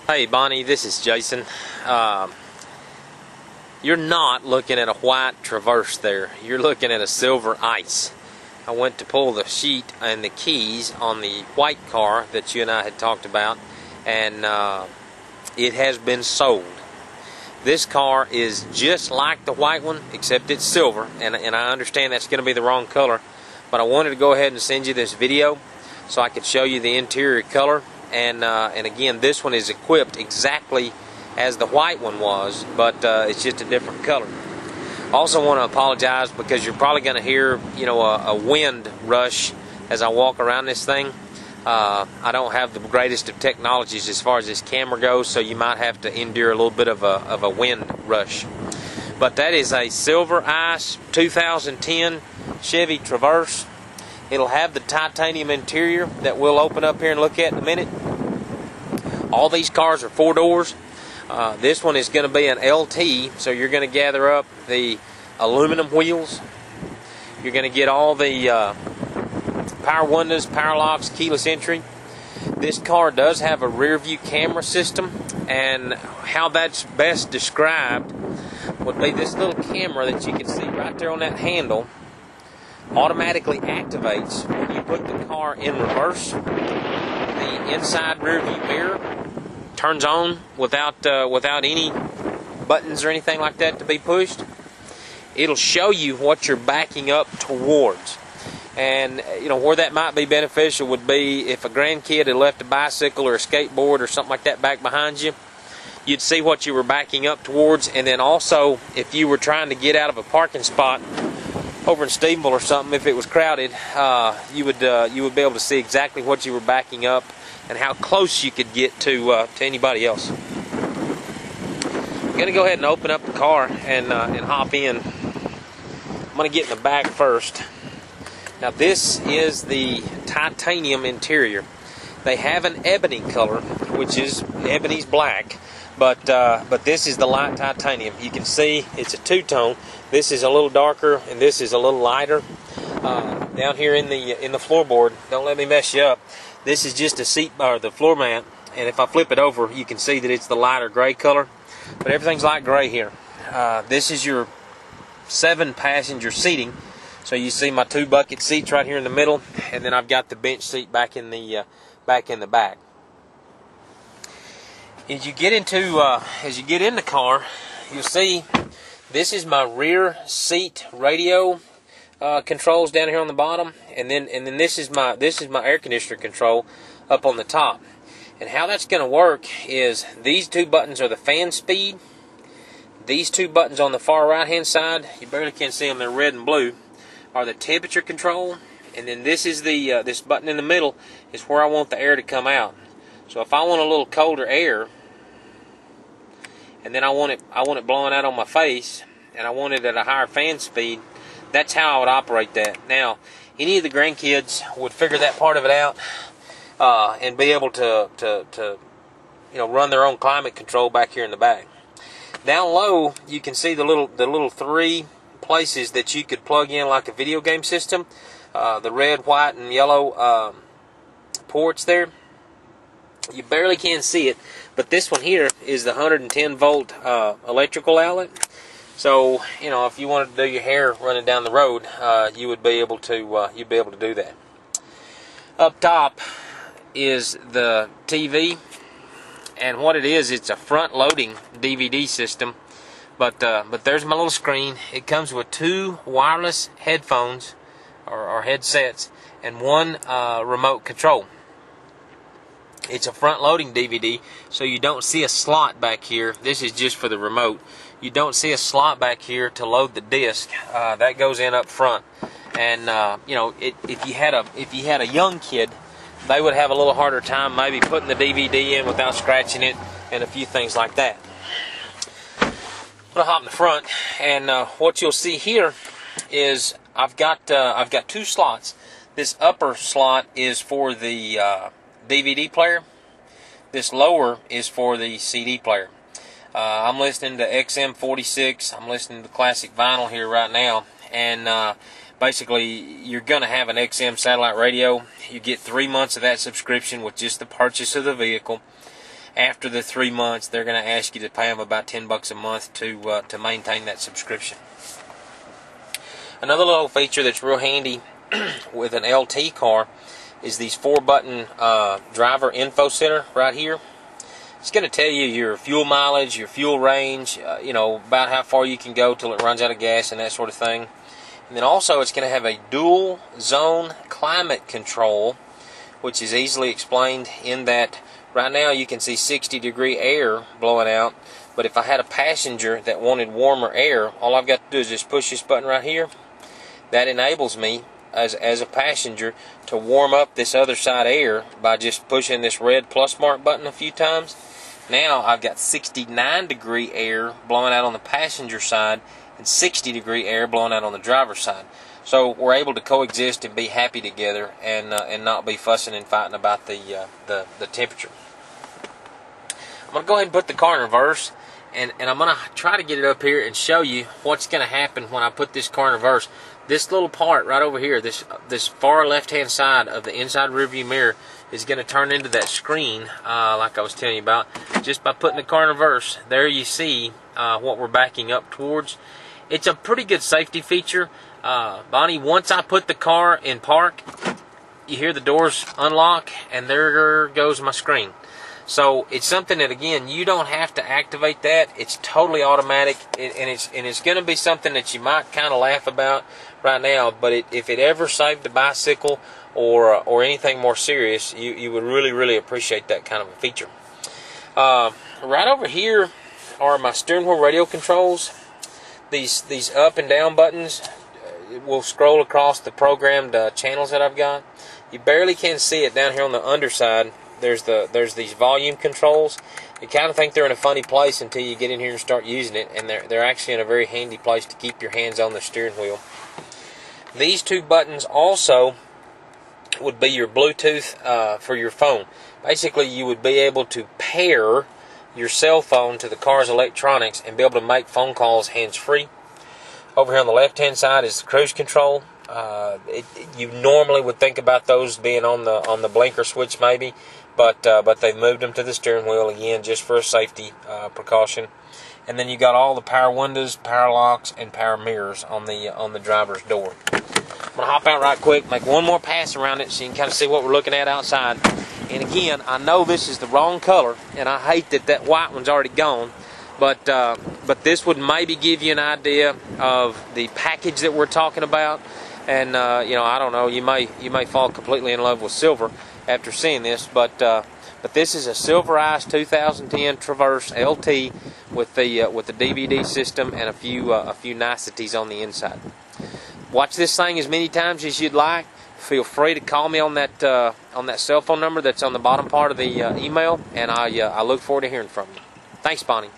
Hey Bonnie, this is Jason. You're not looking at a white Traverse there. You're looking at a silver ice. I went to pull the sheet and the keys on the white car that you and I had talked about, and it has been sold. This car is just like the white one, except it's silver, and I understand that's going to be the wrong color, but I wanted to go ahead and send you this video so I could show you the interior color. And again, this one is equipped exactly as the white one was, but it's just a different color. Also want to apologize because you're probably going to hear, a wind rush as I walk around this thing. I don't have the greatest of technologies as far as this camera goes, so you might have to endure a little bit of a wind rush. But that is a Silver Ice 2010 Chevy Traverse. It'll have the titanium interior that we'll open up here and look at in a minute. All these cars are 4 doors. This one is going to be an LT, so you're going to gather up the aluminum wheels. You're going to get all the power windows, power locks, keyless entry. This car does have a rear view camera system, and how that's best described would be this little camera that you can see right there on that handle automatically activates when you put the car in reverse. The inside rear view mirror turns on without any buttons or anything like that to be pushed. It'll show you what you're backing up towards. And where that might be beneficial would be if a grandkid had left a bicycle or a skateboard or something like that back behind you. You'd see what you were backing up towards, and then also if you were trying to get out of a parking spot over in Stephenville or something, if it was crowded, you would be able to see exactly what you were backing up and how close you could get to anybody else. I'm going to go ahead and open up the car and hop in. I'm going to get in the back first. Now this is the titanium interior. They have an ebony color, which is ebony's black, but this is the light titanium. You can see it's a two-tone. This is a little darker, and this is a little lighter. Down here in the floorboard, don't let me mess you up. This is just a seat or the floor mat, and if I flip it over, you can see that it's the lighter gray color. But everything's light gray here. This is your 7-passenger seating. So you see my 2 bucket seats right here in the middle, and then I've got the bench seat back in the back. As you get in the car, you'll see this is my rear seat radio controls down here on the bottom, and then this is my air conditioner control up on the top. And how that's going to work is these 2 buttons are the fan speed. These 2 buttons on the far right hand side, you barely can see them, they're red and blue, are the temperature control, and then this is the this button in the middle is where I want the air to come out. So if I want a little colder air, and then I want it blowing out on my face, and I want it at a higher fan speed, that's how I would operate that. Now, any of the grandkids would figure that part of it out and be able to run their own climate control back here in the back. Down low, you can see the little 3 places that you could plug in like a video game system. The red, white, and yellow ports there. You barely can see it, but this one here is the 110 volt electrical outlet. So if you wanted to do your hair running down the road, you would be able to do that. Up top is the TV, and what it is, it's a front loading DVD system. But there's my little screen. It comes with 2 wireless headphones or headsets and 1 remote control. It's a front-loading DVD, so you don't see a slot back here. This is just for the remote. You don't see a slot back here to load the disc. That goes in up front. And if you had a young kid, they would have a little harder time maybe putting the DVD in without scratching it and a few things like that. I'm gonna hop in the front, and what you'll see here is I've got 2 slots. This upper slot is for the DVD player. This lower is for the CD player. I'm listening to XM46. I'm listening to classic vinyl here right now, and basically you're gonna have an XM satellite radio. You get 3 months of that subscription with just the purchase of the vehicle. after the 3 months, they're going to ask you to pay them about $10 a month to maintain that subscription. Another little feature that's real handy with an LT car is these 4-button driver info center right here. It's going to tell you your fuel mileage, your fuel range, about how far you can go till it runs out of gas and that sort of thing. And then also it's going to have a dual zone climate control, which is easily explained in that right now you can see 60-degree air blowing out, but if I had a passenger that wanted warmer air, all I've got to do is just push this button right here. That enables me as a passenger to warm up this other side air by just pushing this red plus mark button a few times. Now I've got 69-degree air blowing out on the passenger side and 60-degree air blowing out on the driver's side. So we're able to coexist and be happy together and not be fussing and fighting about the temperature. I'm going to go ahead and put the car in reverse, and I'm going to try to get it up here and show you what's going to happen when I put this car in reverse. This little part right over here, this far left-hand side of the inside rearview mirror is going to turn into that screen like I was telling you about. Just by putting the car in reverse, there you see what we're backing up towards. It's a pretty good safety feature. Bonnye, once I put the car in park, you hear the doors unlock, and there goes my screen. So it's something that, again, you don't have to activate that. It's totally automatic, and it's going to be something that you might kind of laugh about right now. But if it ever saved a bicycle or anything more serious, you would really appreciate that kind of a feature. Right over here are my steering wheel radio controls. These up and down buttons will scroll across the programmed channels that I've got. You barely can see it down here on the underside. There's these volume controls. You kind of think they're in a funny place until you get in here and start using it, and they're actually in a very handy place to keep your hands on the steering wheel. These two buttons also would be your Bluetooth for your phone. Basically, you would be able to pair your cell phone to the car's electronics and be able to make phone calls hands-free. Over here on the left-hand side is the cruise control. You normally would think about those being on the blinker switch maybe, but they've moved them to the steering wheel again just for a safety precaution. And then you got all the power windows, power locks, and power mirrors on the driver's door. I'm gonna hop out right quick, make one more pass around it so you can kind of see what we're looking at outside. And again, I know this is the wrong color, and I hate that white one's already gone. But this would maybe give you an idea of the package that we're talking about. And I don't know, you may fall completely in love with silver after seeing this, but this is a Silver Ice 2010 Traverse LT with the DVD system and a few niceties on the inside. Watch this thing as many times as you'd like. Feel free to call me on that cell phone number that's on the bottom part of the email, and I look forward to hearing from you. Thanks, Bonnye.